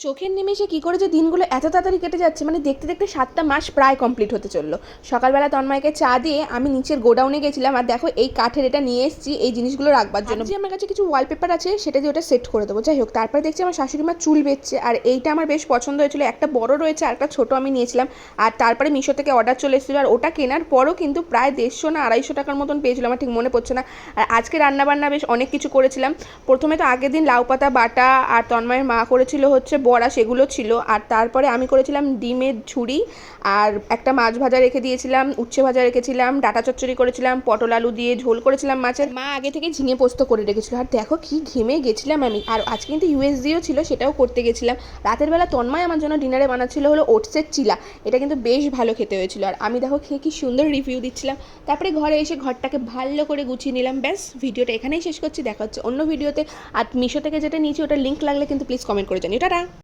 চোখের নিমেষে কী করে যে দিনগুলো এত তাড়াতাড়ি কেটে যাচ্ছে, মানে দেখতে দেখতে 7টা মাস প্রায় কমপ্লিট হতে চললো। সকালবেলা তন্ময়কে চা দিয়ে আমি নিচের গোডাউনে গেছিলাম, আর দেখো এই কাঠের এটা নিয়ে এসেছি এই জিনিসগুলো রাখবার জন্য। যে আমার কাছে কিছু ওয়ালপেপার আছে সেটা দিয়ে ওটা সেট করে দেবো। যাই হোক, তারপরে দেখছি আমার শাশুড়ি মা চুল বেচছে, আর এইটা আমার বেশ পছন্দ হয়েছিল। একটা বড় রয়েছে আর একটা ছোটো আমি নিয়েছিলাম। আর তারপরে মিশো থেকে অর্ডার চলে এসেছিলো, আর ওটা কেনার পরও কিন্তু প্রায় 150 না 250 টাকার মতন পেয়েছিল, আমার ঠিক মনে পড়ছে না। আর আজকে রান্নাবান্না বেশ অনেক কিছু করেছিলাম। প্রথমে তো আগের দিন লাউ পাতা বাটা, আর তন্ময়ের মা করেছিল হচ্ছে বড়া, সেগুলো ছিল। আর তারপরে আমি করেছিলাম ডিমের ঝুড়ি, আর একটা মাছ ভাজা রেখে দিয়েছিলাম, উচ্ছে ভাজা রেখেছিলাম, ডাটা চচ্চড়ি করেছিলাম, পটল আলু দিয়ে ঝোল করেছিলাম মাছের। মা আগে থেকে ঝিঙে পোস্ত করে রেখেছিল। আর দেখো কি ঘেমে গেছিলাম আমি। আর আজকে কিন্তু ইউএসজিও ছিল, সেটাও করতে গেছিলাম। রাতের বেলা তন্ময় আমার জন্য ডিনারে বানাচ্ছিল হলো ওটসের চিলা। এটা কিন্তু বেশ ভালো খেতে হয়েছিল। আর আমি দেখো খেয়ে কি সুন্দর রিভিউ দিচ্ছিলাম। তারপরে ঘরে এসে ঘরটাকে ভালো করে গুছিয়ে নিলাম। ব্যাস, ভিডিওটা এখানেই শেষ করছি। দেখা হচ্ছে অন্য ভিডিওতে। আর মিশো থেকে যেটা নিয়েছি ওটার লিঙ্ক লাগলে কিন্তু প্লিজ কমেন্ট করে জানিও। টাটা।